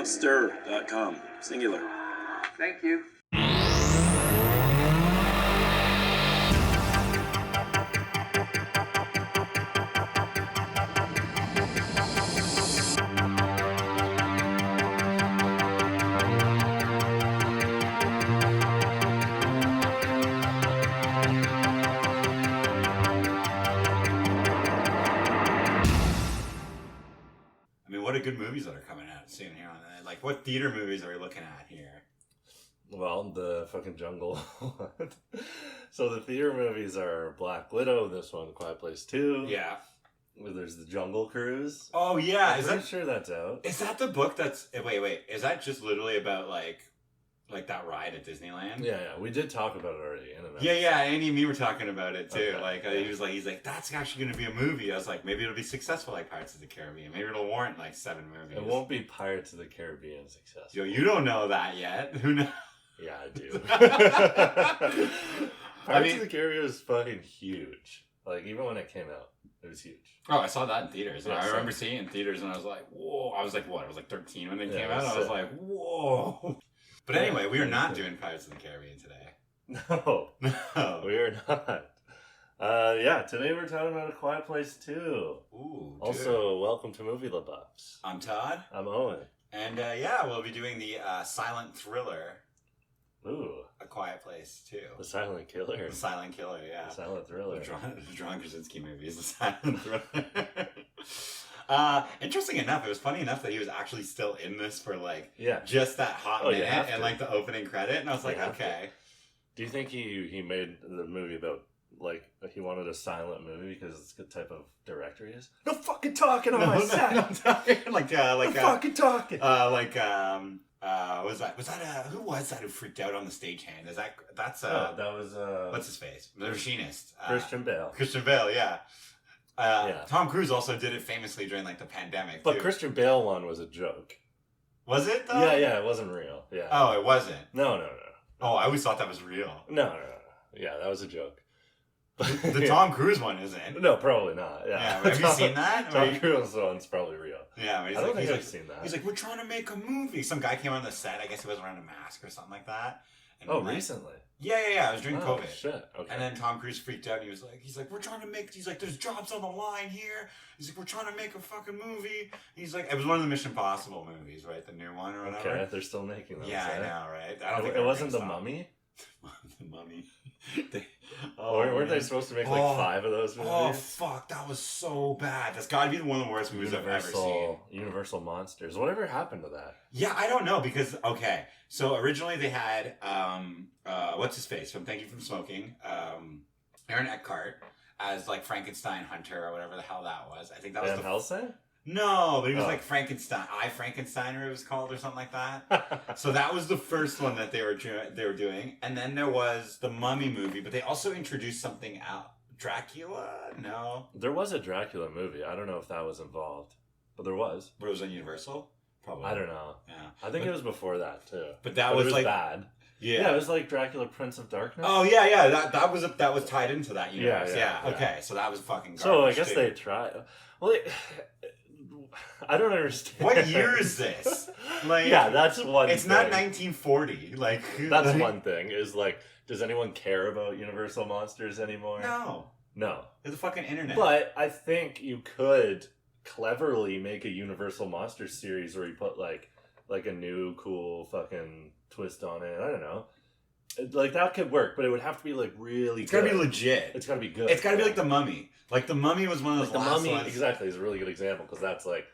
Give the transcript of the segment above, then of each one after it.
Monster.com. Singular. Thank you. What are good movies that are coming out soon here? Like, what theater movies are we looking at here? Well, the fucking Jungle. So the theater movies are Black Widow, this one, Quiet Place 2. Yeah. There's the Jungle Cruise. Oh, yeah. I'm pretty sure that's out. Is that the book that's... Wait. Is that just literally about, like that ride at Disneyland? Yeah. We did talk about it already. Yeah. Andy and me were talking about it, too. Okay. He's like, that's actually going to be a movie. I was like, maybe it'll be successful like Pirates of the Caribbean. Maybe it'll warrant, 7 movies. It won't be Pirates of the Caribbean successful. Yo, you don't know that yet. Who knows? Yeah, I do. Pirates of the Caribbean was fucking huge. Even when it came out, it was huge. Oh, I saw that in theaters. Yeah, I remember seeing it in theaters, and I was like, whoa. I was like, what? I was like 13 when it came out. I was sick. like, whoa. But anyway, we are not doing Pirates of the Caribbean today. No, we are not. Today we're talking about A Quiet Place 2. Ooh. Also, welcome to Movie LaBuffs. I'm Todd. I'm Owen. And we'll be doing the silent thriller. Ooh. A Quiet Place 2. The Silent Killer. The Silent Killer, yeah. The Silent Thriller. The John Krasinski movie is the silent thriller. Interesting enough, it was funny enough that he was actually still in this for just that hot minute and the opening credit, and I was like, okay. Do you think he made the movie about he wanted a silent movie because it's the type of director he is? No fucking talking on my set. No talking. No fucking talking. Was that who was that who freaked out on the stagehand? That's that was what's his face? The machinist. Christian Bale. Christian Bale, yeah. Tom Cruise also did it famously during the pandemic. But too. Christian Bale one was a joke. Was it though? Yeah, it wasn't real. Yeah. Oh, it wasn't. No. Oh, I always thought that was real. No. Yeah, that was a joke. The Tom Cruise one isn't. No, probably not. Yeah. Have you seen that? Tom Cruise one's probably real. Yeah, I don't think I've seen that. He's like, we're trying to make a movie. Some guy came on the set. I guess he wasn't wearing a mask or something like that. And recently? Yeah. It was during COVID. Shit. Okay. And then Tom Cruise freaked out. And he's like, we're trying to make. He's like, there's jobs on the line here. He's like, we're trying to make a fucking movie. He's like, it was one of the Mission Impossible movies, right? The new one or whatever. Okay, they're still making those. Yeah, I know, right? I don't think it wasn't The Mummy. The Mummy. Weren't they supposed to make 5 of those movies? Oh fuck, that was so bad. That's got to be one of the worst movies I've ever seen. Universal Monsters. Whatever happened to that? Yeah, I don't know because so originally they had what's his face from Thank You for Smoking, Aaron Eckhart as Frankenstein Hunter or whatever the hell that was. I think that was Van Helsing. No, but he was Frankenstein. Frankensteiner it was called or something like that. So that was the first one that they were doing, and then there was the Mummy movie, but they also introduced something out. Dracula? No. There was a Dracula movie. I don't know if that was involved, but there was. But it was on Universal? Probably. I don't know. Yeah. I think it was before that too. But that was bad. Yeah, it was like Dracula, Prince of Darkness. Oh yeah. That was tied into that universe. Yeah. Okay, so that was fucking garbage. So I guess they tried. Well, I don't understand. What year is this? That's one thing. It's not 1940. That's one thing. Is does anyone care about Universal Monsters anymore? No. It's the fucking internet. But I think you could cleverly make a Universal Monsters series where you put a new cool fucking twist on it. I don't know. That could work, but it would have to be really. It's gotta be legit. It's gotta be good. It's gotta be like The Mummy. The Mummy was one of those last ones. Exactly, is a really good example because that's like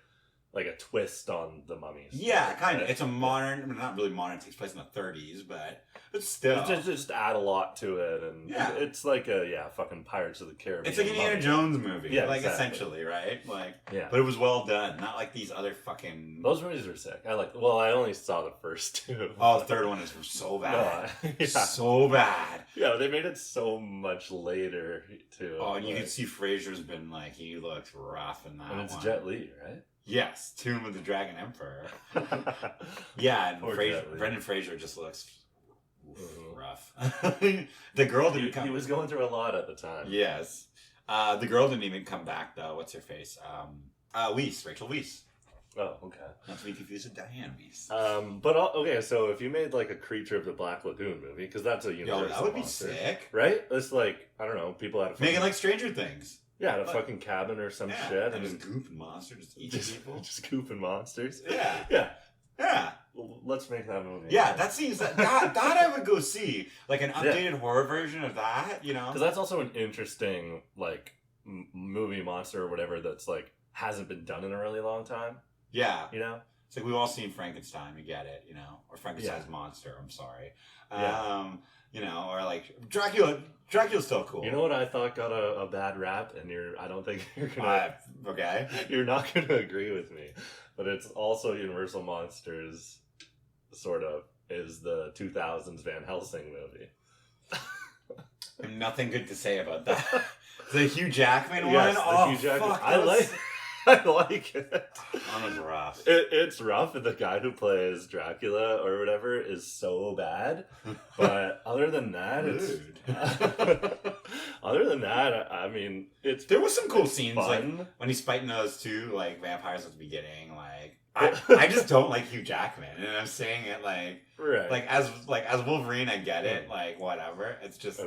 a twist on the Mummies. Yeah, kind of. It's a modern, not really modern. It takes place in the 30s, but still, just add a lot to it, and it's fucking Pirates of the Caribbean. It's like an Indiana Jones movie, exactly. Essentially, right? But it was well done, not like these other fucking. Those movies are sick. I only saw the first 2. Oh, the third one is so bad, so bad. Yeah, they made it so much later too. Oh, and you can see Fraser's been he looks rough in that. And it's Jet Li, right? Yes, Tomb of the Dragon Emperor. Yeah, and Brendan Fraser just looks rough. The girl didn't come. He was going through a lot at the time. Yes. The girl didn't even come back though. What's her face? Rachel Weisz. Oh, okay. Not to be confused with Diana Beast. Okay, so if you made like a Creature of the Black Lagoon movie, because that's a universal that would be monster, sick. right? It's like, I don't know, people had a Make it like Stranger Things. Yeah, a fucking cabin or some shit. And just goop and monster, just eat people. Just goop and monsters. Yeah. Yeah. Yeah. Well, let's make that movie. Yeah, that seems that I would go see. Like an updated horror version of that, you know? Because that's also an interesting, like, movie monster or whatever that's, like, hasn't been done in a really long time. Yeah. You know? It's like we've all seen Frankenstein, we get it, you know? Or Frankenstein's monster, I'm sorry. You know, or like Dracula's still cool. You know what I thought got a bad rap, and I don't think you're gonna. Okay. You're not gonna agree with me, but it's also Universal Monsters, sort of, is the 2000s Van Helsing movie. I have nothing good to say about that. The Hugh Jackman yes, one? The Hugh Jackman. Fuck, I like it. That was rough. It's rough, and the guy who plays Dracula or whatever is so bad. But other than that, I mean, there was some cool scenes fun. Like when he's fighting those two like vampires at the beginning. Like I just don't like Hugh Jackman, and I'm saying it like as Wolverine, I get it. Like whatever, it's just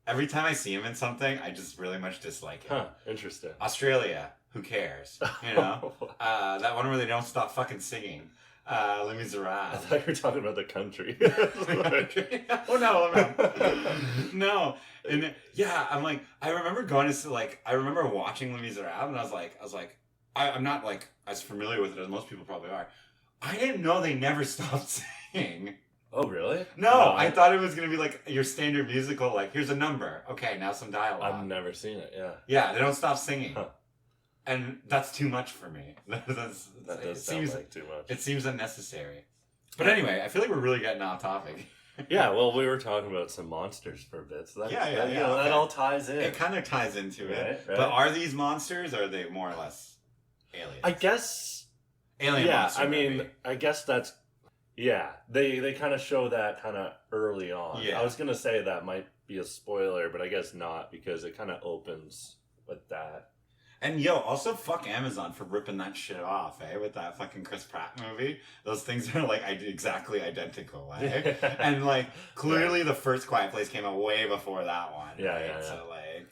every time I see him in something, I just really much dislike him. Huh? Interesting. Australia. Who cares? You know? That one where they don't stop fucking singing. Les Miserables. I thought you were talking about the country. Oh, no. No. And yeah, I'm like, I remember going to, I remember watching Les Miserables, and I was like, I'm not, like, as familiar with it as most people probably are. I didn't know they never stopped singing. Oh, really? No, I thought it was going to be, like, your standard musical, like, here's a number. Okay, now some dialogue. I've never seen it, yeah. Yeah, they don't stop singing. Huh. And that's too much for me. That does sound like too much. It seems unnecessary. But anyway, I feel like we're really getting off topic. Yeah, well, we were talking about some monsters for a bit. So that all ties in. It kind of ties into it. Right. But are these monsters, or are they more or less aliens? I guess. Alien monster movie. I guess that's... Yeah, they kind of show that kind of early on. Yeah. I was going to say that might be a spoiler, but I guess not, because it kind of opens with that. And also fuck Amazon for ripping that shit off, with that fucking Chris Pratt movie. Those things are like exactly identical, And like clearly the first Quiet Place came out way before that one. Yeah. So like,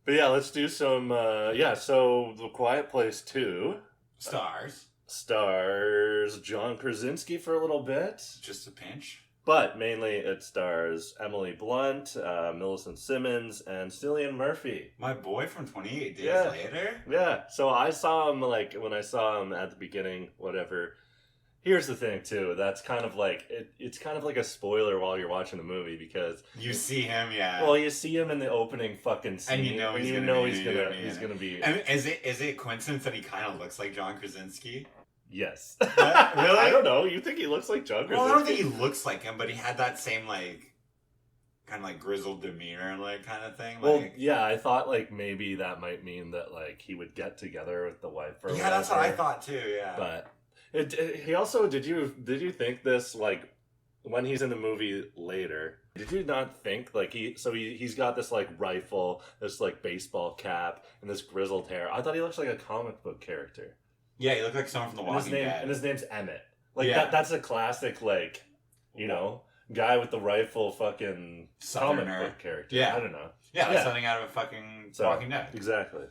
but yeah, let's do some. So The Quiet Place 2 stars John Krasinski for a little bit, just a pinch. But mainly it stars Emily Blunt, Millicent Simmonds, and Cillian Murphy. My boy from 28 Days Later? Yeah. So I saw him, when I saw him at the beginning, whatever. Here's the thing, too. That's kind of like, it's kind of like a spoiler while you're watching the movie, because... You see him, Well, you see him in the opening fucking scene. And you know he's gonna be... And is it coincidence that he kind of looks like John Krasinski? Yes. Really? I don't know. You think he looks like John Krasinski? Well, I don't think he looks like him, but he had that same, kind of grizzled demeanor, kind of thing. Well, yeah, I thought, maybe that might mean that, he would get together with the wife or whatever. That's what I thought, too, yeah. But he also, did you think this, when he's in the movie later, did you not think, he's got this, rifle, this, baseball cap, and this grizzled hair. I thought he looks like a comic book character. Yeah, he looked like someone from The Walking Dead. And his name's Emmett. That's a classic, guy with the rifle fucking Southerner. Comic book character. Yeah. I don't know. Yeah, something out of a fucking Walking Dead. Exactly.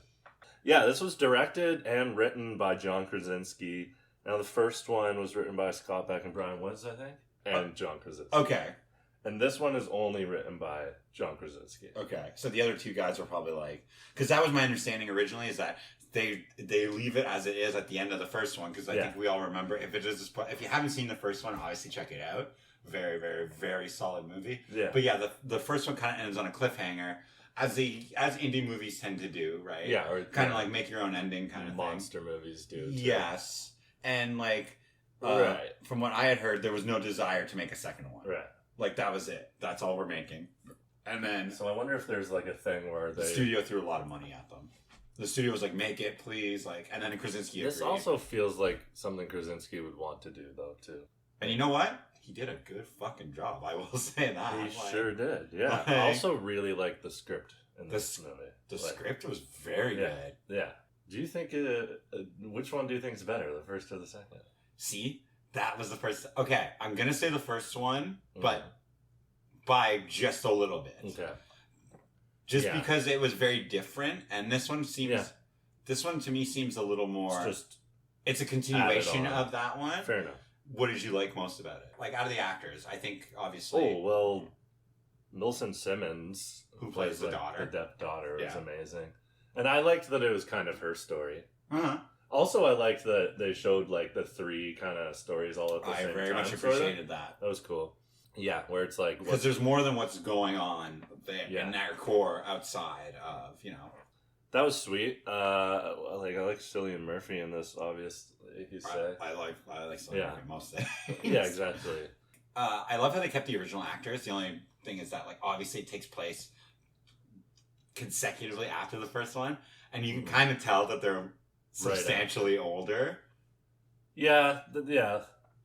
Yeah, this was directed and written by John Krasinski. Now, the first one was written by Scott Beck and Brian Woods, I think, and John Krasinski. Okay. And this one is only written by John Krasinski. Okay. So the other two guys were probably because that was my understanding originally, is that they leave it as it is at the end of the first one, because I think we all remember, if you haven't seen the first one, obviously check it out. Very, very, very solid movie. Yeah. But yeah, the first one kind of ends on a cliffhanger, as indie movies tend to do, right? Yeah. Or kind of make your own ending kind of monster movies do. Too. Yes. And from what I had heard, there was no desire to make a second one. Right. That was it. That's all we're making. And then... So I wonder if there's a thing where the studio threw a lot of money at them. The studio was make it, please. And then Krasinski agreed. This also feels like something Krasinski would want to do, though, too. And you know what? He did a good fucking job. I will say that. He sure did, yeah. I also really liked the script in this movie. The script was very good. Yeah. Do you think which one do you think is better, the first or the second? See, that was the first. Okay, I'm gonna say the first one, but by just a little bit. Okay. Just because it was very different, and this one seems. Yeah. This one to me seems a little more. It's a continuation of that one. Fair enough. What did you like most about it? Like, out of the actors, I think obviously. Oh well, Millicent Simmonds, who plays the daughter, the deaf daughter, was amazing, and I liked that it was kind of her story. Uh-huh. Also, I liked that they showed like the three kind of stories all at the same time. I very much appreciated that. That was cool. Yeah, where it's like because there's more than what's going on in their core outside of That was sweet. I like Cillian Murphy in this. Obviously, you say I like Cillian Murphy mostly. Yeah, exactly. I love how they kept the original actors. The only thing is that like obviously it takes place consecutively after the first one, and you can kind of tell that they're substantially older. Yeah.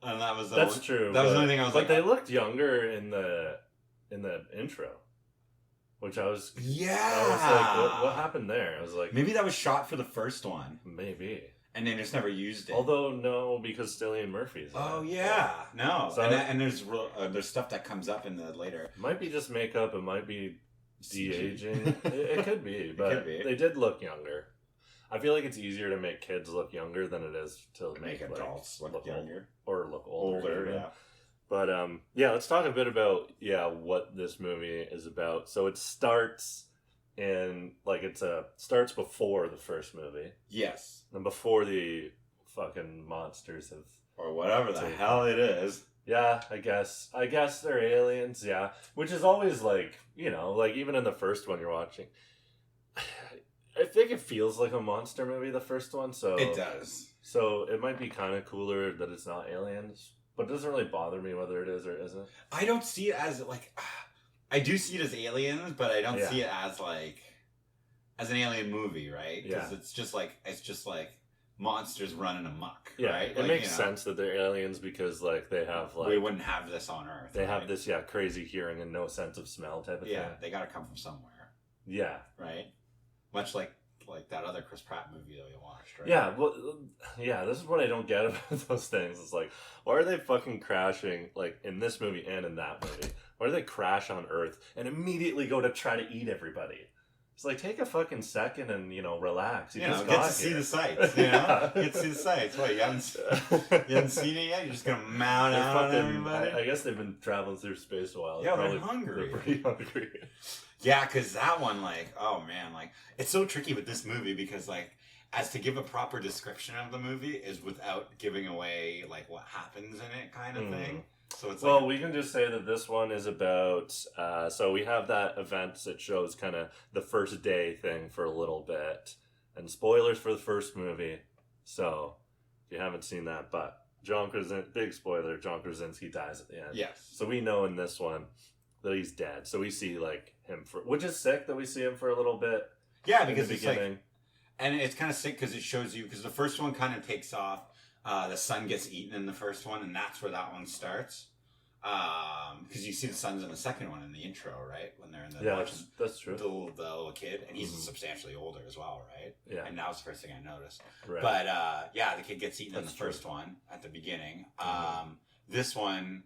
And that was true. That was the only thing I was like. But they looked younger in the intro, which I was. Yeah. I was like, what happened there? I was like, maybe that was shot for the first one. Maybe. And they just never used it. Although no, because Cillian Murphy's. Oh yeah, no. So, and there's stuff that comes up in the later. It might be just makeup. It might be de-aging. it could be, but they did look younger. I feel like it's easier to make kids look younger than it is to make adults look younger or look older. Yeah. But let's talk a bit about what this movie is about. So it starts in starts before the first movie. Yes. And before the fucking monsters have or whatever the hell it is. Yeah, I guess they're aliens. Yeah, which is always like even in the first one you're watching. I think it feels like a monster movie, the first one, so... It does. So it might be kind of cooler that it's not aliens, but it doesn't really bother me whether it is or isn't. I don't see it as, like... I do see it as aliens, but I don't see it as, like... As an alien movie, right? Because it's just like monsters running amok, right? It makes sense that they're aliens because, like, they have, like... We wouldn't have this on Earth. They have this, crazy hearing and no sense of smell type of thing. Yeah, they gotta come from somewhere. Yeah. Right? Much like that other Chris Pratt movie that we watched, right? Yeah, well, this is what I don't get about those things. It's like, why are they fucking crashing, like, in this movie and in that movie? Why do they crash on Earth and immedially go to try to eat everybody? It's like, take a fucking second and, relax. You just get to see the sights, Get to see the sights. What, you haven't seen it yet? You're just going to mount out on everybody? I guess they've been traveling through space a while. Yeah, they're hungry. They're pretty hungry. Yeah, because that one, like, oh man, like, it's so tricky with this movie because, like, as to give a proper description of the movie is without giving away, like, what happens in it kind of thing. So it's we can just say that this one is about, so we have that event that shows kind of the first day thing for a little bit. And spoilers for the first movie. So, if you haven't seen that, but big spoiler, John Krasinski dies at the end. Yes. So we know in this one that he's dead. So we see, like, him which is sick that we see him for a little bit. Yeah, because it's like, and it's kind of sick because it shows you, because the first one kind of takes off, the son gets eaten in the first one, and that's where that one starts. Because you see the sons in the second one in the intro, right? When they're in the that's true. The little kid, and he's substantially older as well, right? Yeah. And that was the first thing I noticed. Right. But the kid gets eaten in the first one at the beginning. This one,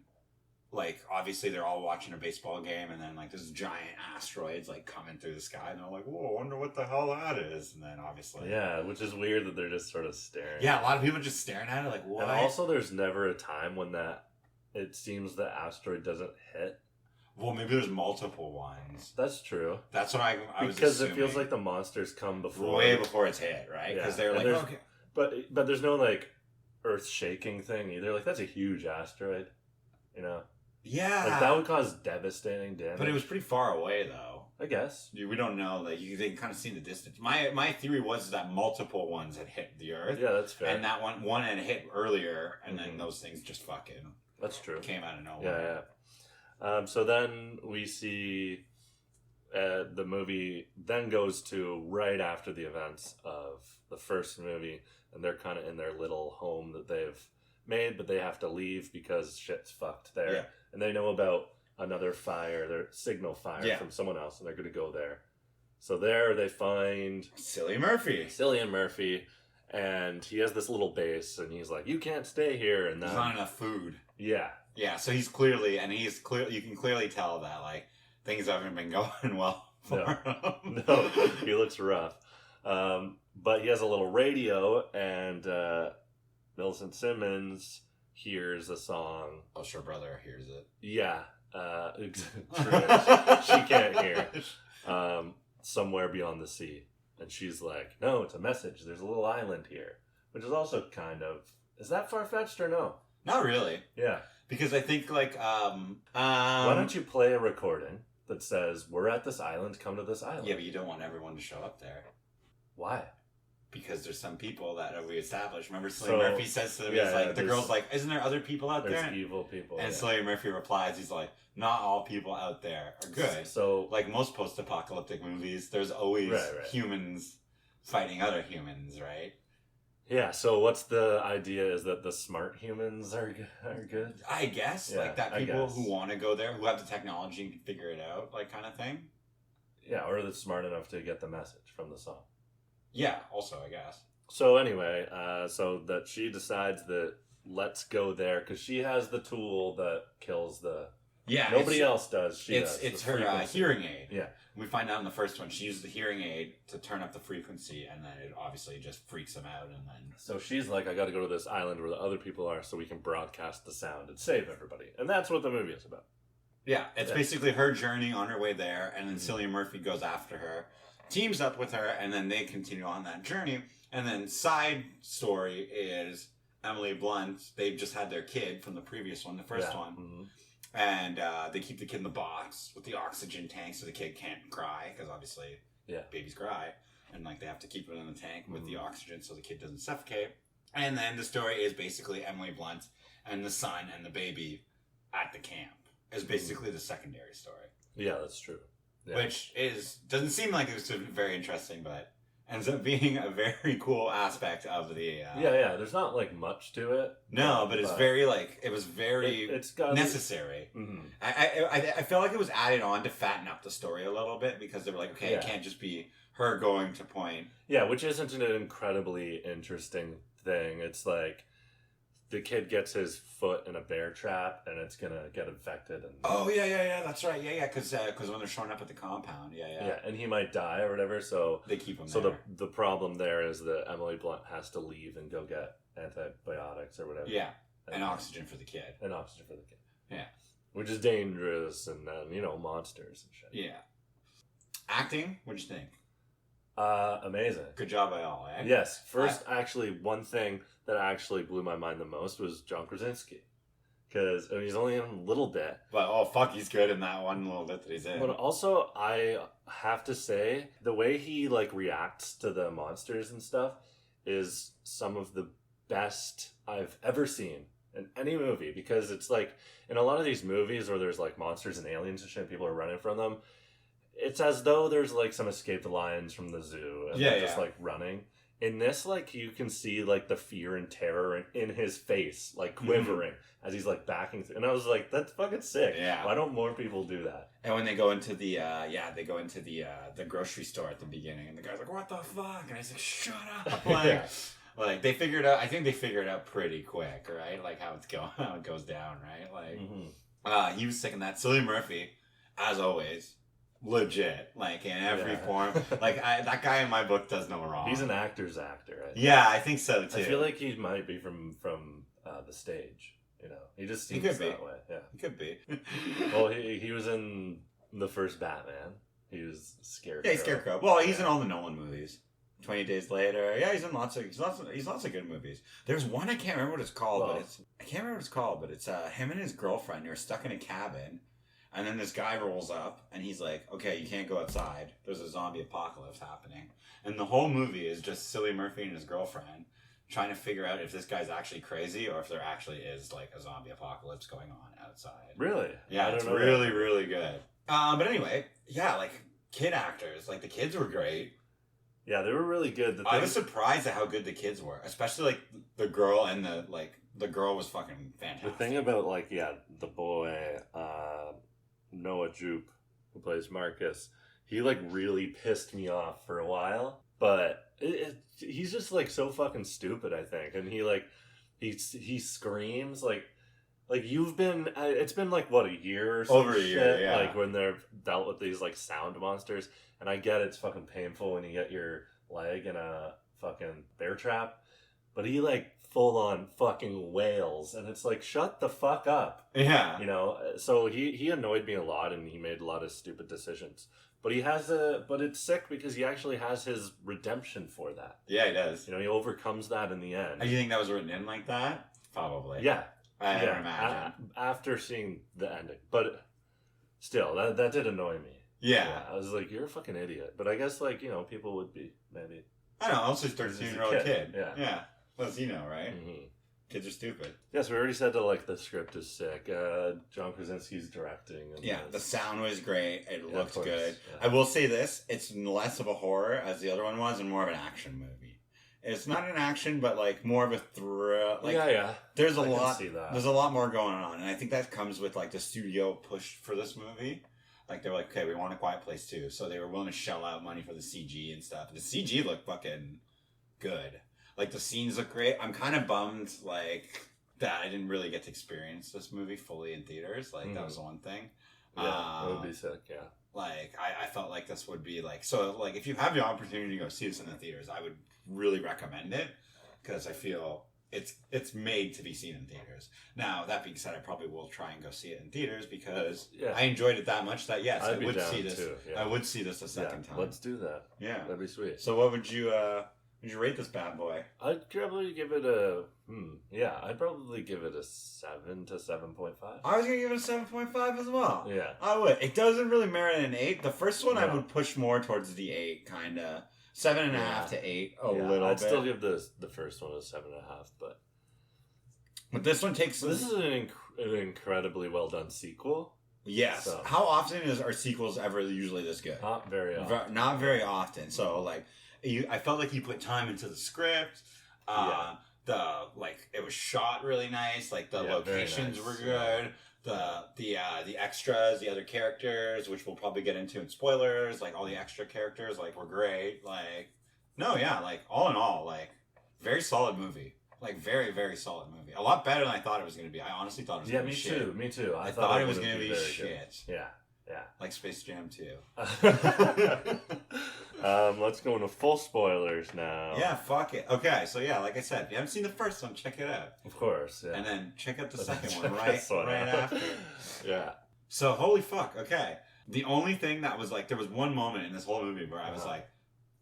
like, obviously they're all watching a baseball game, and then, like, this giant asteroid's, like, coming through the sky, and they're like, whoa, I wonder what the hell that is. And then, obviously... Yeah, which is weird that they're just sort of staring. Yeah, a lot of people just staring at it, like, what? And also, there's never a time when it seems the asteroid doesn't hit. Well, maybe there's multiple ones. That's true. That's what I was because assuming. It feels like the monsters come way before it's hit, right? Because they're like, okay. But there's no, like, earth-shaking thing either. Like, that's a huge asteroid, Yeah. Like, that would cause devastating damage. But it was pretty far away, though. I guess. We don't know. Like, they can kind of see the distance. My theory was that multiple ones had hit the Earth. Yeah, that's fair. And that one had hit earlier, and then those things just fucking... That's true. Came out of nowhere. Yeah. So then we see the movie then goes to right after the events of the first movie, and they're kind of in their little home that they've made, but they have to leave because shit's fucked there. Yeah. And they know about another fire, their signal fire from someone else, and they're going to go there. So there they find Cillian Murphy. And he has this little base, and he's like, "You can't stay here." And there's not enough food. Yeah. Yeah, so he's clearly, you can clearly tell that, like, things haven't been going well for him. No, he looks rough. But he has a little radio, and Millicent Simmonds hears a song. Oh, sure, brother hears it. Yeah. She can't hear. Somewhere beyond the sea. And she's like, "No, it's a message. There's a little island here." Which is also kind of... Is that far-fetched or no? Not really. Yeah. Because I think, like, why don't you play a recording that says, "We're at this island, come to this island"? Yeah, but you don't want everyone to show up there. Why? Because there's some people that we established. Remember, Cillian Murphy says to them, he's like, the girl's like, "Isn't there other people out there?" There's evil people. And Cillian Murphy replies, he's like, "Not all people out there are good." So, like most post-apocalyptic movies, there's always humans fighting other humans, right? Yeah, so what's the idea? Is that the smart humans are good? I guess. Yeah, like that people who want to go there, who have the technology and can figure it out, like kind of thing. Yeah, or that's smart enough to get the message from the song. Yeah, also, I guess. So anyway, so that she decides that let's go there because she has the tool that kills the... Yeah. Nobody else does. She does. It's her hearing aid. Yeah. We find out in the first one, she used the hearing aid to turn up the frequency, and then it obviously just freaks him out, and then... So she's like, "I gotta go to this island where the other people are so we can broadcast the sound and save everybody." And that's what the movie is about. Yeah, it's basically her journey on her way there, and then Cillian Murphy goes after her, teams up with her, and then they continue on that journey. And then side story is Emily Blunt. They've just had their kid from the previous one, the first one. Mm-hmm. And they keep the kid in the box with the oxygen tank so the kid can't cry, because obviously babies cry. And like they have to keep it in the tank with the oxygen so the kid doesn't suffocate. And then the story is basically Emily Blunt and the son and the baby at the camp. Is basically the secondary story. Yeah, that's true. Yeah. Which doesn't seem like it was very interesting, but ends up being a very cool aspect of the... There's not like much to it. No, but it's very like... It was very it's got necessary. Mm-hmm. I felt like it was added on to fatten up the story a little bit, because they were like, okay, it can't just be her going to point. Yeah, which isn't an incredibly interesting thing. It's like the kid gets his foot in a bear trap and it's gonna get infected. And oh yeah, that's right. Yeah, because when they're showing up at the compound, yeah, and he might die or whatever. So they keep him. So there. the problem there is that Emily Blunt has to leave and go get antibiotics or whatever. Yeah, and oxygen for the kid. Yeah, which is dangerous, and then monsters and shit. Yeah. Acting, what'd you think? Amazing. Good job by all, eh? Yes. First, actually, one thing that actually blew my mind the most was John Krasinski. Because he's only in a little bit. But, oh, fuck, he's good in that one little bit that he's in. But also, I have to say, the way he, reacts to the monsters and stuff is some of the best I've ever seen in any movie. Because it's in a lot of these movies where there's, monsters and aliens and shit, people are running from them, it's as though there's some escaped lions from the zoo and they're just running. In this, you can see the fear and terror in his face, quivering as he's backing through. And I was like, that's fucking sick. Yeah. Why don't more people do that? And when they go into the the grocery store at the beginning, and the guy's like, "What the fuck?" And he's like, "Shut up!" They figured out. I think they figured out pretty quick, right? How it goes down, right? He was sick in that. Cillian Murphy, as always. Legit, in every form. That guy in my book does no wrong. He's an actor's actor. I think so too. I feel like he might be from the stage. He just seems that way. Yeah, he could be. Well, he was in the first Batman. He was Scarecrow. Yeah, he's Scarecrow. Well, he's in all the Nolan movies. 20 Days Later. Yeah, he's in lots of good movies. There's one I can't remember what it's called, but it's him and his girlfriend who are stuck in a cabin. And then this guy rolls up, and he's like, "Okay, you can't go outside. There's a zombie apocalypse happening." And the whole movie is just Cillian Murphy and his girlfriend trying to figure out if this guy's actually crazy or if there actually is, a zombie apocalypse going on outside. Really? Yeah, it's really, really good. But anyway, kid actors. The kids were great. Yeah, they were really good. I was surprised at how good the kids were. Especially, the girl and the girl was fucking fantastic. The thing about, the boy... Noah Jupe, who plays Marcus, he like really pissed me off for a while, but he's just like so fucking stupid, I think. And he screams like you've been it's been like what, a year or so, over a year, yeah, like when they've dealt with these like sound monsters. And I get it's fucking painful when you get your leg in a fucking bear trap, but he like full on fucking wails, and it's like, shut the fuck up. Yeah, you know. So he annoyed me a lot, and he made a lot of stupid decisions. But but it's sick because he actually has his redemption for that. Yeah, he does. You know, he overcomes that in the end. Do you think that was written in like that? Probably. Yeah. I don't imagine. After seeing the ending. But still, that did annoy me. Yeah. I was like, you're a fucking idiot. But I guess, like, you know, people would be, maybe. I don't know, also 13-year-old kid. Yeah. Yeah. What does he know, right? Mm-hmm. Kids are stupid. Yes, we already said that, like, the script is sick. John Krasinski's directing. Yeah, the sound was great. It looked good. Yeah. I will say this, it's less of a horror as the other one was and more of an action movie. It's not an action, but like more of a thrill. Like, yeah. There's a lot more going on, and I think that comes with like the studio push for this movie. Like they're like, okay, we want A Quiet Place too, so they were willing to shell out money for the CG and stuff. The CG looked fucking good. Like the scenes look great. I'm kind of bummed like that I didn't really get to experience this movie fully in theaters. Like that was the one thing. Yeah, it would be sick. Yeah. Like I felt like this would be like, so like if you have the opportunity to go see this in the theaters, I would really recommend it because I feel it's made to be seen in theaters. Now that being said, I probably will try and go see it in theaters because I enjoyed it that much that yes, I would see this. Too, yeah. I would see this a second time. Let's do that. Yeah, that'd be sweet. So what would you rate this bad boy? I'd probably give it a I'd probably give it a 7 to 7.5. I was gonna give it a 7.5 as well. Yeah, I would. It doesn't really merit an 8. The first one I would push more towards the 8, kind of 7.5 to 8, little bit. I'd still give the first one a 7.5, but this one takes. This is an incredibly well done sequel. Yes. So. How often are sequels ever usually this good? Not very often. Not very often. So like, I felt like he put time into the script. It was shot really nice. Like the locations were good. The extras, the other characters, which we'll probably get into in spoilers, like all the extra characters, like were great. Like, like all in all, like very solid movie. Like very, very solid movie. A lot better than I thought it was going to be. I honestly thought it was going to be shit. Me too. I thought it was going to be shit. Good. Yeah. Like Space Jam 2. Let's go into full spoilers now. Yeah, fuck it. Okay, so yeah, like I said, if you haven't seen the first one, check it out. Of course, yeah. And then check out the second one right after. Yeah. So holy fuck, okay. The only thing that was like, there was one moment in this whole movie where I was like,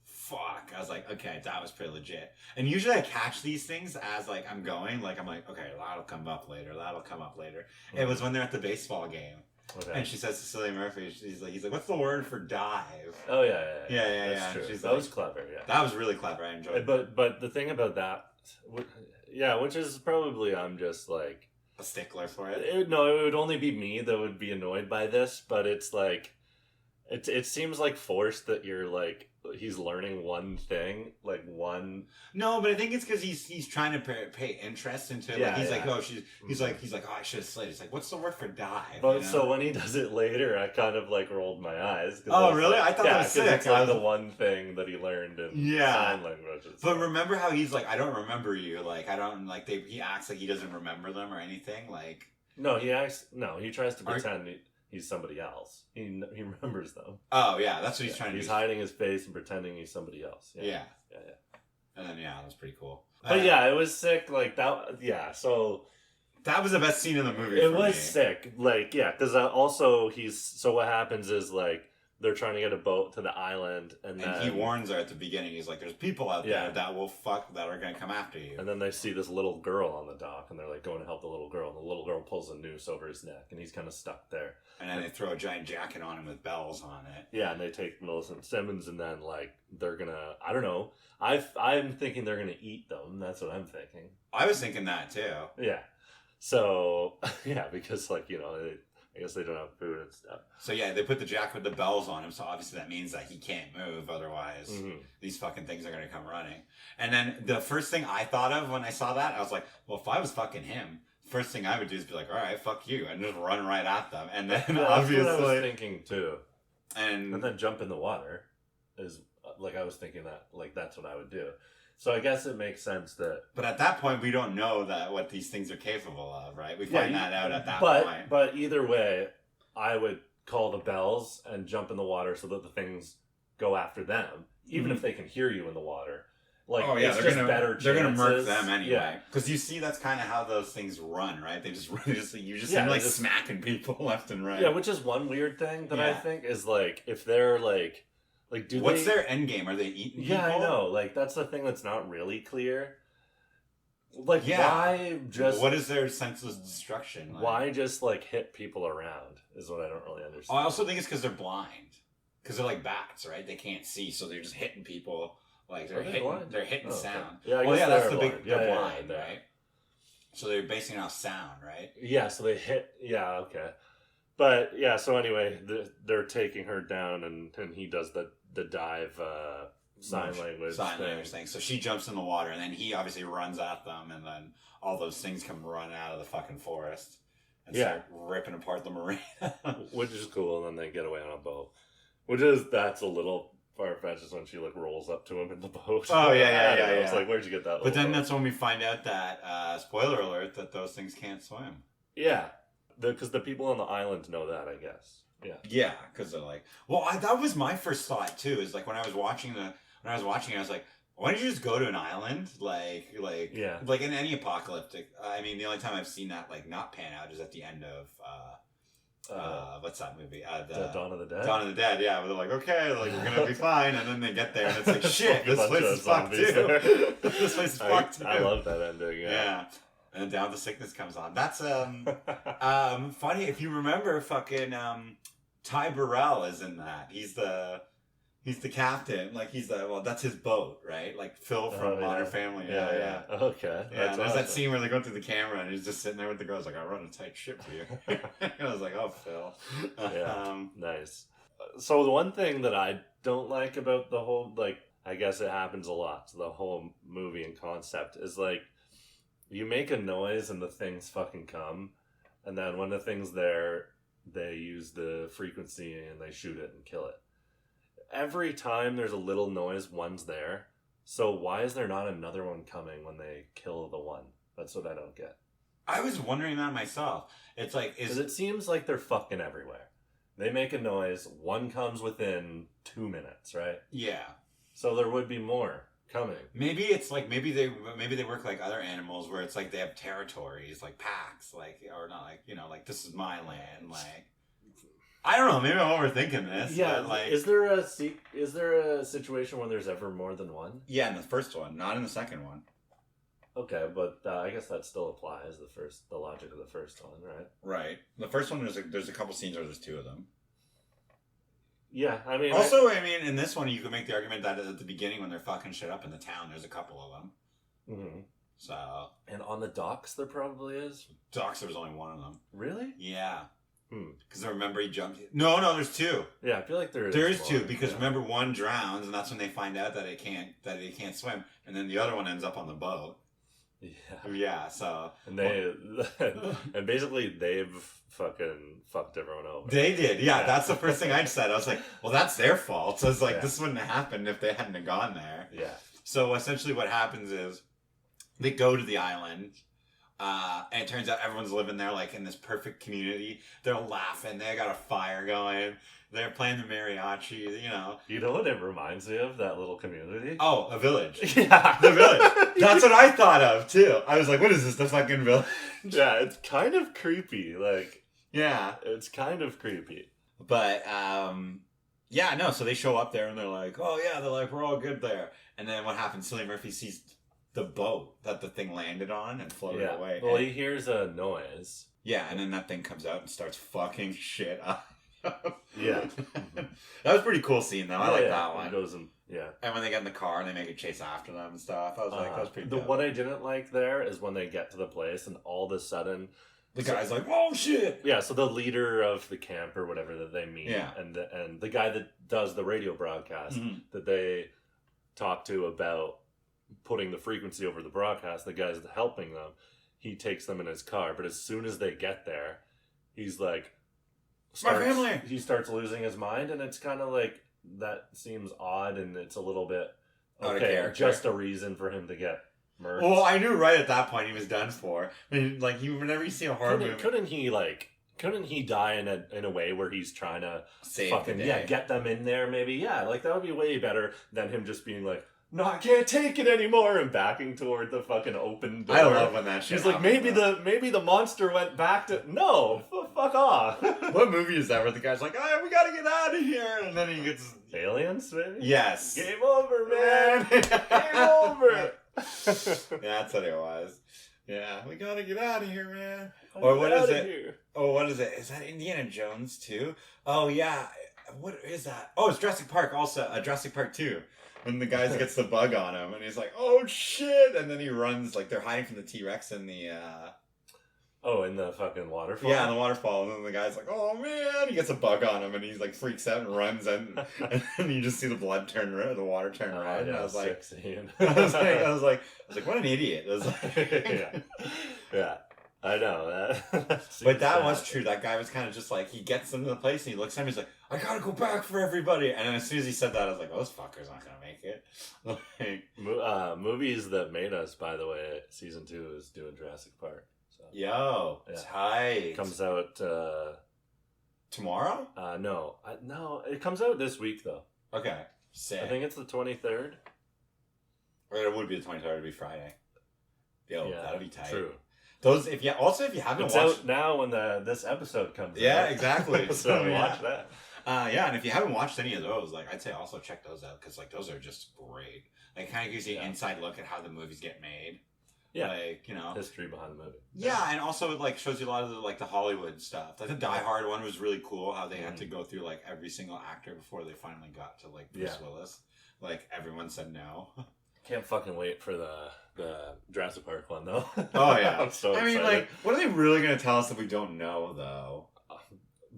fuck. I was like, okay, that was pretty legit. And usually I catch these things as like I'm going, like I'm like, okay, that'll come up later. Mm-hmm. It was when they're at the baseball game. Okay. And she says to Cillian Murphy, he's like, what's the word for dive? Oh, yeah. Yeah. True. That was clever, yeah. That was really clever. I enjoyed it. But the thing about that, which is probably I'm just like... a stickler for it? It would only be me that would be annoyed by this, but it's like... It seems like forced that you're like... he's learning one thing, like one. No, but I think it's because he's trying to pay interest into it. Like, he's like, oh, I should have slid. It's like, what's the word for dive? But so when he does it later, I kind of like rolled my eyes. Oh, really? Like, I thought that was sick. It's like the one thing that he learned in sign language. But remember how he's like, I don't remember you. Like, I don't like. He acts like he doesn't remember them or anything. Like, no, he tries to pretend. He's somebody else. He remembers them. Oh, yeah. That's what he's trying to do. He's hiding his face and pretending he's somebody else. Yeah. And then, that was pretty cool. But it was sick. Like, that, so... that was the best scene in the movie It was sick. Like, because also so what happens is, like, they're trying to get a boat to the island, and then he warns her at the beginning. He's like, "There's people out there that are gonna come after you." And then they see this little girl on the dock, and they're like going to help the little girl. And the little girl pulls a noose over his neck, and he's kind of stuck there. And then they throw a giant jacket on him with bells on it. Yeah, and they take Millicent Simmonds, and then like they're gonna, I don't know. I'm thinking they're gonna eat them. That's what I'm thinking. I was thinking that too. Yeah. So because like I guess they don't have food and stuff. So they put the jacket with the bells on him, so obviously that means that he can't move, otherwise these fucking things are going to come running. And then the first thing I thought of when I saw that, I was like, well, if I was fucking him, first thing I would do is be like, all right, fuck you, and just run right at them. And then obviously... That's what I was thinking too. And then jump in the water is like, I was thinking that like that's what I would do. So I guess it makes sense that. But at that point, we don't know that what these things are capable of, right? We find that out at that point. But either way, I would call the bells and jump in the water so that the things go after them, even if they can hear you in the water. Like, it's just better chances. They're gonna murk them anyway. Because you see, that's kind of how those things run, right? They just run. You just like smacking people left and right. Yeah, which is one weird thing that I think is like if they're like what's their end game? Are they eating people? Yeah, I know. Like that's the thing that's not really clear. Like why just? What is their senseless destruction? Like? Why just like hit people around is what I don't really understand. I also think it's because they're blind. Because they're like bats, right? They can't see, so they're just hitting people. Like they're hitting sound. Okay. Yeah, well, that's the blind. big. They're blind, right? So they're basing it off sound, right? Yeah. So they hit. Yeah. Okay. But yeah. So anyway, they're taking her down, and he does the dive sign language thing. So she jumps in the water, and then he obviously runs at them, and then all those things come running out of the fucking forest and start ripping apart the marina, which is cool. And then they get away on a boat, that's a little far-fetched when she like rolls up to him in the boat. Oh yeah. It's like, where'd you get that? But then that's when we find out that spoiler alert, that those things can't swim. Yeah, because the people on the island know that, I guess. Yeah, because they're like, well, that was my first thought too. Is like when I was watching it, I was like, why don't you just go to an island, like in any apocalyptic? I mean, the only time I've seen that like not pan out is at the end of. What's that movie? The Dawn of the Dead? Dawn of the Dead, yeah. Where they're like, okay, like we're gonna be fine, and then they get there and it's like, shit, this place is fucked too. This place is fucked too. I love that ending. Yeah. And then Down the Sickness comes on. That's funny if you remember. Fucking Ty Burrell is in that. He's the captain. Like that's his boat, right? Like Phil from Modern Family. Yeah. Okay. Yeah. There's that scene where they go through the camera and he's just sitting there with the girls, like, I run a tight ship for you. And I was like, oh, Phil. Nice. So the one thing that I don't like about the whole, like, I guess it happens a lot to the whole movie and concept is like, you make a noise and the things fucking come, and then when the thing's there, they use the frequency and they shoot it and kill it. Every time there's a little noise, one's there. So why is there not another one coming when they kill the one? That's what I don't get. I was wondering that myself. It's like, because it seems like they're fucking everywhere. They make a noise, one comes within 2 minutes, right? Yeah. So there would be more coming. Maybe it's like maybe they work like other animals where it's like they have territories, like packs, like, or not, like, you know, like this is my land, like. I don't know. Maybe I'm overthinking this. Yeah, but like, is there a situation where there's ever more than one? Yeah, in the first one, not in the second one. Okay, but I guess that still applies. The logic of the first one, right? Right. The first one there's a couple scenes where there's two of them. Yeah, I mean. Also, in this one, you could make the argument that at the beginning when they're fucking shit up in the town, there's a couple of them. Mm-hmm. So. And on the docks, there probably is. Docks, there was only one of them. Really? Yeah. Because I remember he jumped. No, there's two. Yeah, I feel like there is two because remember one drowns and that's when they find out that it can't swim, and then the other one ends up on the boat. Yeah. So and and basically they've fucking fucked everyone over. They did. Yeah. That's the first thing I said. I was like, well, that's their fault. So it's like this wouldn't have happened if they hadn't have gone there. Yeah. So essentially, what happens is they go to the island. And it turns out everyone's living there like in this perfect community. They're laughing. They got a fire going. They're playing the mariachi, you know. You know what it reminds me of, that little community? Oh, a village. Yeah. The village. That's what I thought of, too. I was like, what is this, the fucking village? Yeah, it's kind of creepy. Like, yeah. It's kind of creepy. But, yeah, no, so they show up there and they're like, oh, yeah, they're like, we're all good there. And then what happens? Cillian Murphy sees the boat that the thing landed on and floated away. Well, he hears a noise. Yeah, and then that thing comes out and starts fucking shit up. Yeah. That was a pretty cool scene, though. I like that one. It goes and, and when they get in the car and they make a chase after them and stuff, I was like, that was pretty dope. What I didn't like there is when they get to the place and all of a sudden... The guy's like, oh, shit! Yeah, so the leader of the camp or whatever that they meet, and the guy that does the radio broadcast that they talk to about putting the frequency over the broadcast, the guy's helping them, he takes them in his car, but as soon as they get there, he's like, he starts losing his mind, and it's kind of like that seems odd, and it's a little bit okay, just a reason for him to get murdered. Well, I knew right at that point he was done for. I mean, like, whenever you see a horror movie, couldn't he die in a way where he's trying to save fucking the day. get them in there? Maybe like that would be way better than him just being like, no, I can't take it anymore, and backing toward the fucking open door. I love when that shit. She's like, maybe the monster went back to fuck off. What movie is that where the guy's like, oh, we gotta get out of here, and then he gets Aliens, maybe? Yes. Game over, man. Game over. Yeah, that's what it was. Yeah, we gotta get out of here, man. Or what is it? Here. Oh, what is it? Is that Indiana Jones too? Oh yeah. What is that? Oh, it's Jurassic Park also. Jurassic Park 2. When the guy gets the bug on him and he's like, oh shit, and then he runs, like they're hiding from the T-Rex in the in the fucking waterfall? Yeah, in the waterfall, and then the guy's like, oh man, he gets a bug on him and he's like freaks out and runs and then you just see the blood turn red, the water turn red. Yeah, and I was like, I was like, what an idiot. I was like, yeah. I know that. But that was true. That guy was kind of just like, he gets into the place and he looks at him, he's like, I gotta go back for everybody. And then as soon as he said that, I was like, oh, this fucker's not gonna make it. Like, movies that made us, by the way, season 2 is doing Jurassic Park. So. Yo, tight. Comes out tomorrow? No, it comes out this week though. Okay, sick. I think it's the 23rd. Or it would be the 23rd. It'd be Friday. Yo, that'd be tight. True. Those, if you haven't it's watched out now when this episode comes out. Yeah, exactly. So watch that. Yeah, and if you haven't watched any of those, like, I'd say also check those out because like those are just great. Like, kind of gives you an inside look at how the movies get made. Yeah, like, you know, history behind the movie. Yeah, and also it like shows you a lot of the Hollywood stuff. Like the Die Hard one was really cool. How they had to go through like every single actor before they finally got to like Bruce Willis. Like everyone said no. Can't fucking wait for the Jurassic Park one though. Oh yeah, I'm so excited. I mean, like, what are they really going to tell us that we don't know though?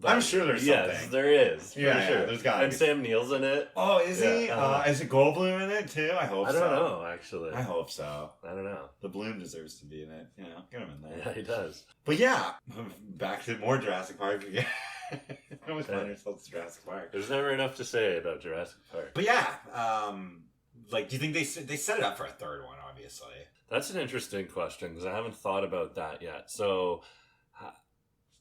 I'm sure there's something. Yes, there is. Yeah, sure. There's got to be. And Sam Neill's in it. Oh, is he? Is it Goldblum in it too? I hope so. I don't know, actually. I hope so. I don't know. The Bloom deserves to be in it. You know, get him in there. Yeah, he does. But yeah, back to more Jurassic Park again. I always find ourselves Jurassic Park. There's never enough to say about Jurassic Park. But yeah, like, do you think they set it up for a third one? Obviously, that's an interesting question because I haven't thought about that yet. So,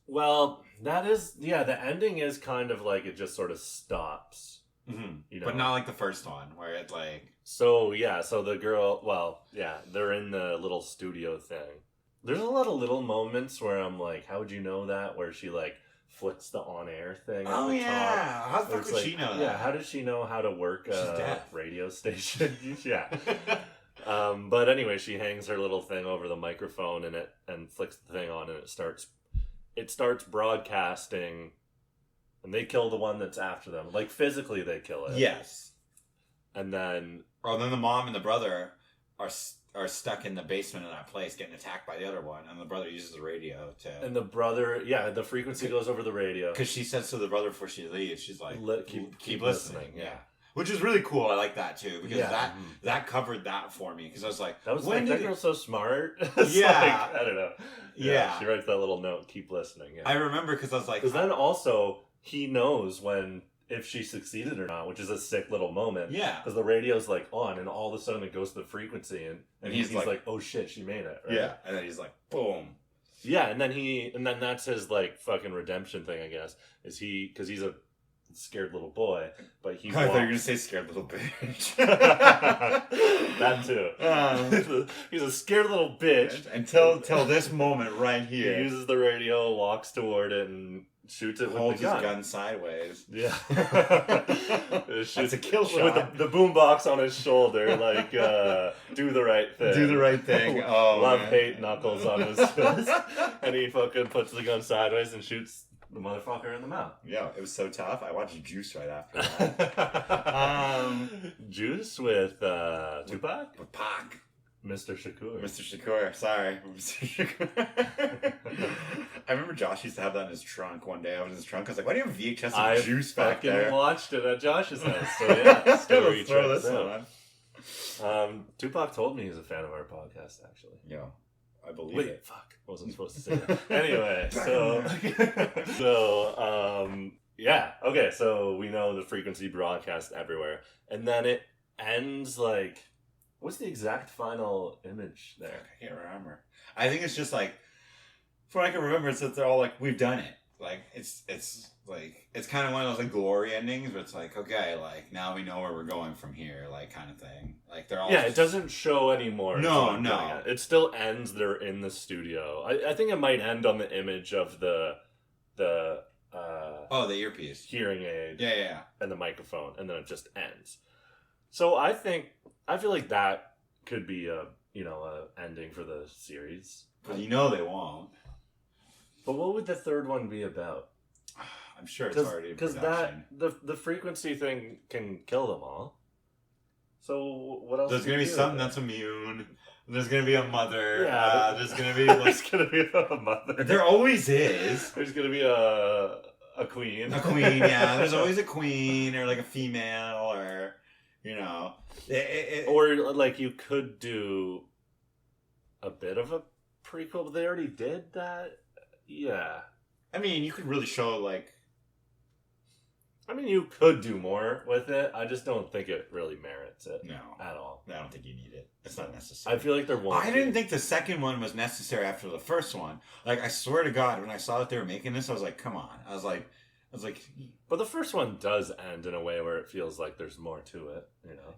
well, that is the ending is kind of like it just sort of stops, you know, but not like the first one where it like. So the girl, they're in the little studio thing. There's a lot of little moments where I'm like, how would you know that? Where she like flicks the on-air thing. Oh yeah, how the fuck would she know that? Yeah, how does she know how to work a radio station? Yeah. But anyway, she hangs her little thing over the microphone and flicks the thing on, and it starts broadcasting, and they kill the one that's after them. Like physically, they kill it. Yes. And then the mom and the brother are stuck in the basement of that place getting attacked by the other one, and the brother uses the radio to. And the brother, the frequency goes over the radio because she says to the brother before she leaves, she's like, "Keep listening." Yeah. Which is really cool. I like that too because that covered that for me because I was like, that girl's so smart. Yeah, like, I don't know. Yeah, she writes that little note, "Keep listening." Yeah. I remember because I was like, because then also he knows if she succeeded or not, which is a sick little moment. Yeah, because the radio's like on, and all of a sudden it goes to the frequency, and he's like, "Oh shit, she made it!" Right? Yeah, and then he's like, "Boom." Yeah, and then that's his like fucking redemption thing, I guess. Is because he's a scared little boy, but he. I thought you were gonna say scared little bitch. That too. He's a scared little bitch until this moment right here. He uses the radio, walks toward it, and shoots it with the gun. Holds his gun sideways. Yeah. That's a kill shot. With the boombox on his shoulder, like, do the right thing. Do the right thing. Oh, Love, hate, knuckles on his fist. And he fucking puts the gun sideways and shoots the motherfucker in the mouth. Yeah, it was so tough. I watched Juice right after that. Juice with Tupac? With Pac. Mr. Shakur, sorry. Mr. Shakur. I remember Josh used to have that in his trunk one day. I was in his trunk. I was like, why do you have VHS of Juice back there? I watched it at Josh's house. So yeah, story Let's throw this one. Tupac told me he's a fan of our podcast, actually. Yeah. I believe Wait, it. fuck. I wasn't supposed to say that. Anyway, yeah. Okay, so we know the frequency broadcast everywhere. And then it ends like... What's the exact final image there? I can't remember. I think it's just like, from what I can remember, it's that they're all like, we've done it. Like, it's like, it's kind of one of those like glory endings where it's like, okay, like now we know where we're going from here, like kind of thing. Like they're all it doesn't show anymore. No. It still ends. They're in the studio. I think it might end on the image of the the earpiece, hearing aid, yeah, and the microphone, and then it just ends. So I feel like that could be a ending for the series. But they won't. But what would the third one be about? I'm sure it's already in production. Because the frequency thing can kill them all. So what else? There's gonna be something that's immune. There's gonna be a mother. Yeah, there's gonna be like, there's gonna be a mother. There always is. There's gonna be a queen. A queen, yeah. There's always a queen or like a female or or like you could do a bit of a prequel, but they already did that. Yeah. I mean, you could really show like. I mean, you could do more with it. I just don't think it really merits it. No. At all. I don't think you need it. It's not necessary. I feel like there won't. I didn't think the second one was necessary after the first one. Like, I swear to God, when I saw that they were making this, I was like, come on. I was like. But the first one does end in a way where it feels like there's more to it,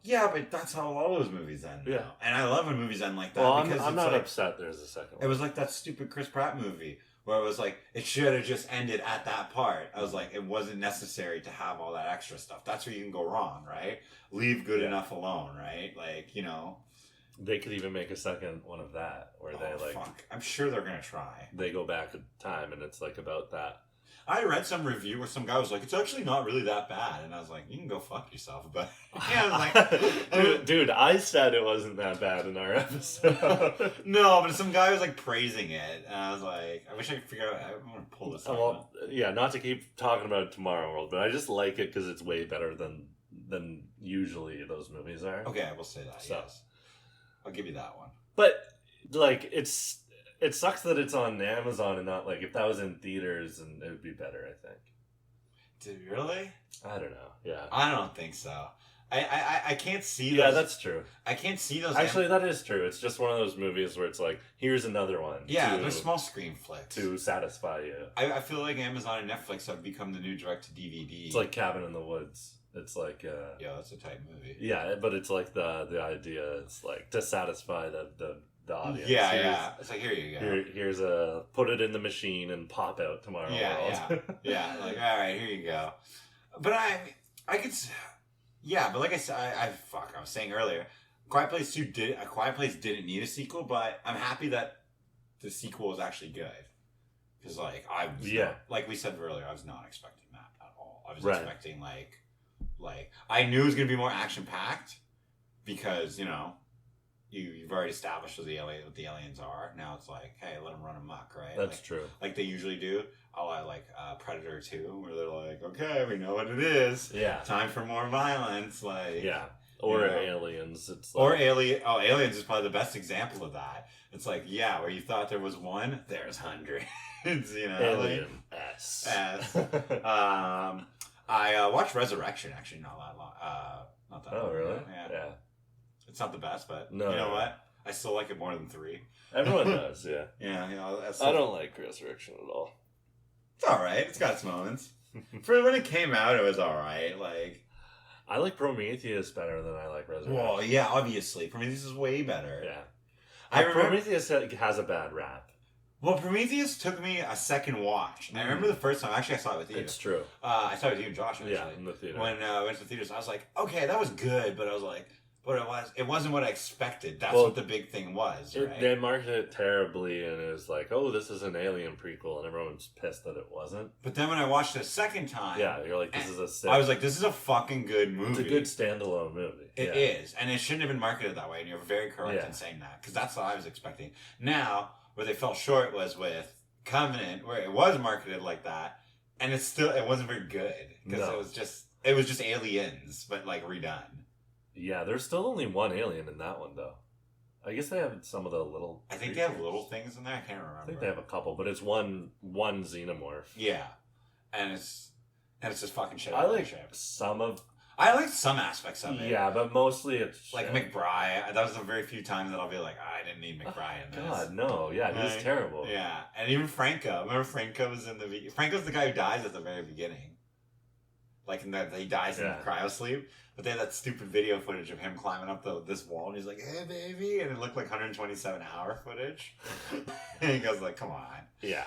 Yeah, but that's how all those movies end. Yeah. Now. And I love when movies end like that. Well, because I'm not upset there's a second one. It was like that stupid Chris Pratt movie where it was like, it should have just ended at that part. I was like, it wasn't necessary to have all that extra stuff. That's where you can go wrong, right? Leave good enough alone, right? Like, They could even make a second one of that where fuck. I'm sure they're going to try. They go back in time and it's like about that. I read some review where some guy was like, it's actually not really that bad. And I was like, you can go fuck yourself. But yeah, I was like... dude, I said it wasn't that bad in our episode. No, but some guy was like praising it. And I was like, I wish I could figure out... I'm going to pull this up. Well, yeah, not to keep talking about Tomorrow World, but I just like it because it's way better than usually those movies are. Okay, I will say that, yes. I'll give you that one. But, like, it sucks that it's on Amazon and not, like, if that was in theaters, and it would be better, I think. Did it really? I don't know, yeah. I don't think so. I can't see those. Yeah, that's true. I can't see those. Actually, that is true. It's just one of those movies where it's like, here's another one. Yeah, they're small screen flicks. To satisfy you. I feel like Amazon and Netflix have become the new direct-to-DVD. It's like Cabin in the Woods. It's like... yeah, that's a type movie. Yeah, but it's like the idea is like to satisfy the audience. Yeah. It's like, here you go. Here's a put it in the machine and pop out Tomorrow World. Yeah. Like, all right, here you go. But I could, yeah. But like I said, I was saying earlier, Quiet Place didn't need a sequel, but I'm happy that the sequel was actually good because like like we said earlier, I was not expecting that at all. I was expecting like I knew it was gonna be more action packed because You've already established what the aliens are. Now it's like, hey, let them run amok, right? That's true. Like they usually do. Like Predator 2, where they're like, okay, we know what it is. Yeah. Time for more violence. Like Or Aliens. It's like... Or Alien. Oh, Aliens is probably the best example of that. It's like, yeah, where you thought there was one, there's hundreds. Alien S. I watched Resurrection actually not that long. Not that long. Oh, really? Yeah. It's not the best, but no, you know what? I still like it more than 3. Everyone does, yeah. Yeah, I don't like Resurrection at all. It's alright. It's got its moments. For when it came out, it was alright. Like, I like Prometheus better than I like Resurrection. Well, yeah, obviously. Prometheus is way better. Yeah. Prometheus has a bad rap. Well, Prometheus took me a second watch. And I remember the first time, actually I saw it with you. It's true. I saw it with you and Josh, actually. Yeah, in the theater. When I went to the theaters, I was like, okay, that was good, but I was like, it wasn't what I expected. That's what the big thing was, right? They marketed it terribly, and it was like, oh, this is an Alien prequel, and everyone's pissed that it wasn't. But then when I watched it a second time... Yeah, you're like, this is a sick... I was like, this is a fucking good movie. It's a good standalone movie. It is, and it shouldn't have been marketed that way, and you're very correct in saying that, because that's what I was expecting. Now, where they fell short was with Covenant, where it was marketed like that, and it wasn't very good, because it was just aliens, but like redone. Yeah, there's still only one alien in that one, though. I guess they have some of the little. I think they have little things in there. I can't remember. I think they have a couple, but it's one xenomorph. Yeah, and it's just fucking shit. I like some of. I like some aspects of it. Yeah, but mostly it's like McBride. That was the very few times that I'll be like, I didn't need McBride in this. God, no. Yeah, he was terrible. Yeah, and even Franco. Remember Franco was in the. Franco's the guy who dies at the very beginning. Like he dies in cryo sleep. But they had that stupid video footage of him climbing up this wall, and he's like, "Hey, baby," and it looked like 127-hour footage. And he goes like, "Come on." Yeah.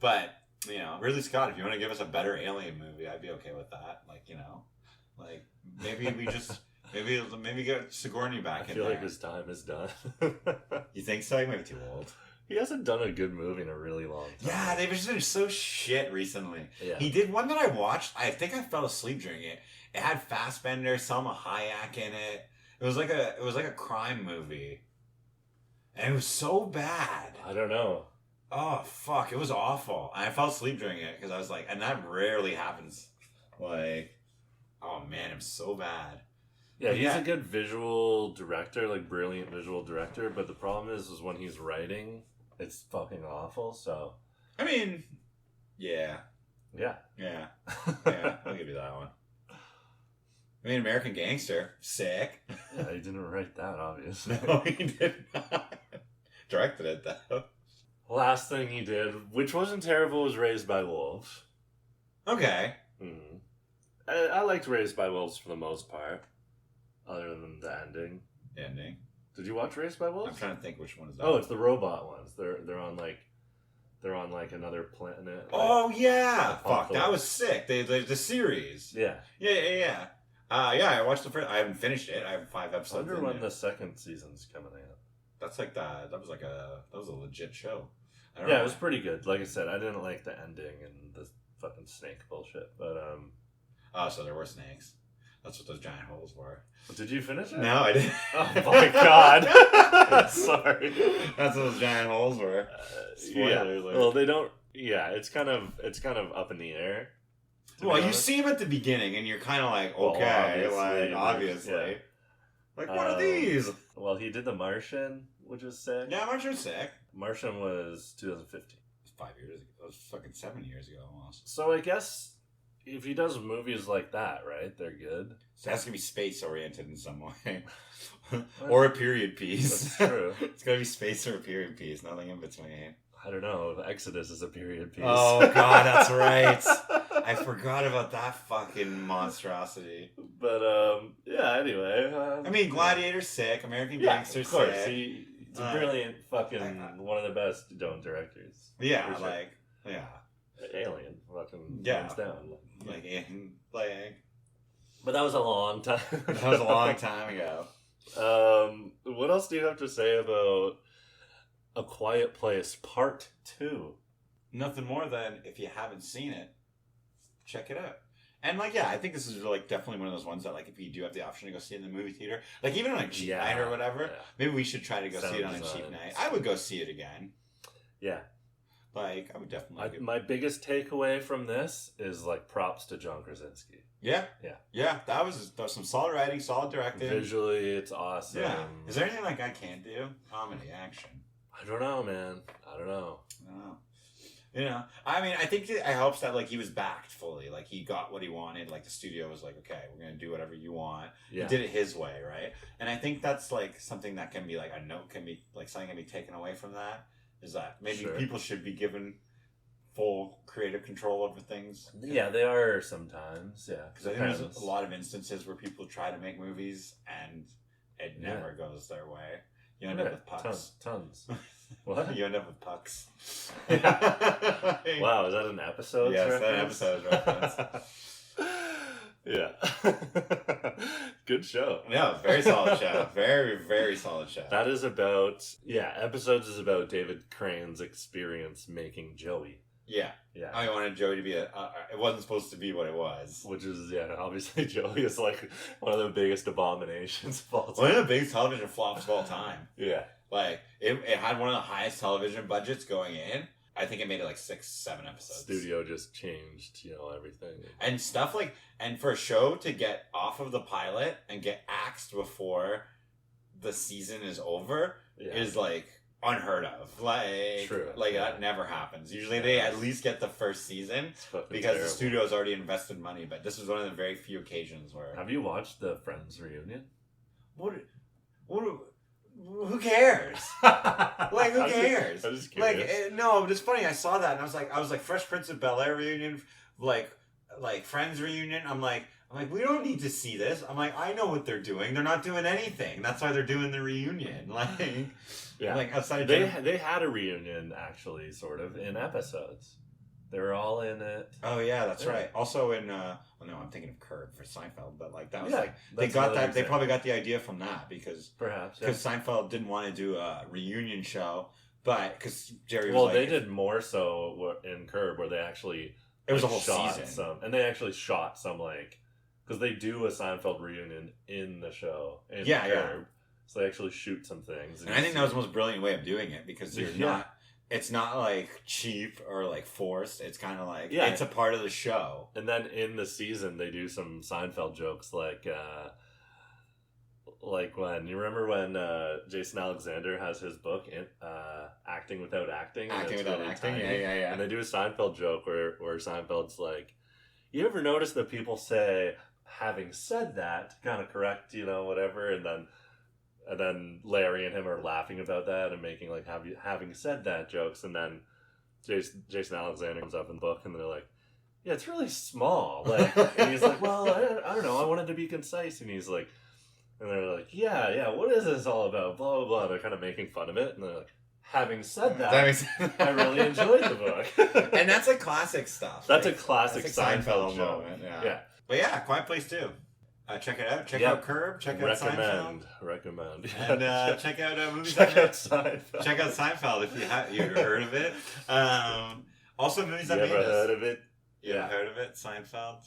But Ridley Scott, if you want to give us a better Alien movie, I'd be okay with that. Like maybe we just maybe get Sigourney back in there. I feel like his time is done. You think so? He might be too old. He hasn't done a good movie in a really long time. Yeah, they've just been so shit recently. Yeah. He did one that I watched. I think I fell asleep during it. It had Fassbender, Salma Hayek in it. It was like a crime movie, and it was so bad. I don't know. Oh fuck! It was awful. I fell asleep during it because I was like, and that rarely happens. Like, oh man, it was so bad. Yeah, he's a good visual director, like brilliant visual director. But the problem is when he's writing, it's fucking awful. So, I mean, yeah. I'll give you that one. I mean, American Gangster, sick. Yeah, he didn't write that, obviously. No, he did not. Directed it, though. Last thing he did, which wasn't terrible, was Raised by Wolves. Okay. Mm-hmm. I liked Raised by Wolves for the most part, other than the ending. Did you watch Raised by Wolves? I'm trying to think which one is that. Oh, it's the robot ones. They're on another planet. Oh yeah, fuck, that was sick. The series. Yeah. Yeah. I watched the first. I haven't finished it. I have 5 episodes. I wonder when the second season's coming out. That's like that. That was a legit show. It was pretty good. Like I said, I didn't like the ending and the fucking snake bullshit, but Oh, so there were snakes. That's what those giant holes were. Did you finish it? No, I didn't. Oh my god! Sorry. That's what those giant holes were. Spoilers. Yeah. Well, they don't. Yeah, it's kind of up in the air. Well, you see him at the beginning, and you're kind of like, okay, obviously. Yeah. Like, what are these? Well, he did The Martian, which was sick. Yeah, Martian was sick. Martian was 2015. It was 5 years ago. It was fucking 7 years ago almost. So I guess if he does movies like that, right, they're good. So that's going to be space-oriented in some way. Or a period piece. That's true. It's going to be space or a period piece, nothing in between. I don't know. Exodus is a period piece. Oh, God, that's right. I forgot about that fucking monstrosity. But, anyway. I mean, Gladiator's sick. American Gangster's sick. Of course. He's a brilliant fucking, one of the best directors. Yeah, sure. Alien. Fucking hands down. But that was a long time. That was a long time ago. What else do you have to say about A Quiet Place Part 2? Nothing more than, if you haven't seen it, check it out. And I think this is definitely one of those ones that if you do have the option to go see it in the movie theater, even on a cheap night or whatever, maybe we should try to go see it on a cheap night. I would go see it again. Yeah. I would definitely. My biggest takeaway from this is props to John Krasinski. Yeah. That was some solid writing, solid directing. Visually, it's awesome. Yeah. Is there anything I can't do? Comedy, action. I don't know, man. I don't know. I mean, I think it helps that he was backed fully. He got what he wanted. The studio was like, okay, we're gonna do whatever you want. Yeah. He did it his way, right? And I think that's something that can be a note can be something can be taken away from that. Is that maybe people should be given full creative control over things? Yeah, they are sometimes. Yeah, because I think there's a lot of instances where people try to make movies and it never goes their way. You end up with pucks. Tons. What? You end up with pucks. Wow, is that an episode? Yes, that episode reference. Yeah. Good show. Yeah, very solid show. Very, very solid show. That is about, Episodes is about David Crane's experience making Joey. Yeah. I wanted Joey to be it wasn't supposed to be what it was. Which is, obviously Joey is one of the biggest abominations of all time. One of the biggest television flops of all time. Yeah. It had one of the highest television budgets going in. I think it made it 6, 7 episodes. Studio just changed, everything. And stuff and for a show to get off of the pilot and get axed before the season is over Yeah. is like unheard of. Like, True. like Yeah. that never happens. Usually they at least get the first season It's fucking because terrible. the studio's already invested money. But this was one of the very few occasions where Have you watched the Friends reunion? what who cares? Like, who cares? I'm just Like, curious. no, it's funny. I saw that and I was like, Fresh Prince of Bel-Air reunion, like Friends reunion. I'm like, we don't need to see this. I'm like, I know what they're doing. They're not doing anything. That's why they're doing the reunion. Like, Yeah. like outside of They had a reunion, actually, sort of, in episodes. They were all in it. Oh yeah, that's Yeah. right. Also in well, no, I'm thinking of Curb for Seinfeld, but like that was Yeah, like they that's got another that. They example. probably got the idea from that because Perhaps, yeah. Seinfeld didn't want to do a reunion show, but because Jerry was Well, like, they did more so in Curb, where they actually it was like, a whole shot season. some, and they actually shot some like because they do a Seinfeld reunion in the show. In Yeah, yeah. Curb, so they actually shoot some things, And I think that was the most brilliant way of doing it because you're Yeah. not. It's not like cheap or like forced. It's kind of like Yeah. it's a part of the show. And then in the season, they do some Seinfeld jokes like when you remember when Jason Alexander has his book in Acting Without Acting. and Acting it's without really acting, tiny. yeah. And they do a Seinfeld joke where Seinfeld's like, "You ever notice that people say, having said that, to kind of correct, whatever, and then Larry and him are laughing about that and making like having said that jokes, and then Jason Alexander comes up in the book and they're like, yeah, it's really small, like, and he's like, well, I don't know, I wanted to be concise, and he's like, and they're like, yeah, what is this all about, blah blah blah. They're kind of making fun of it, and they're like, having said that, I really enjoyed the book. And that's like classic stuff. That's like, a classic Seinfeld show. moment. Yeah. But yeah, Quiet Place too. Check it out. Check Yep. out Curb. Check out Seinfeld. Recommend. And check out movies. Check out Seinfeld. Check out Seinfeld if you've heard of it. Also, movies You that ever made us. heard of it? You Yeah. ever heard of it? Seinfeld.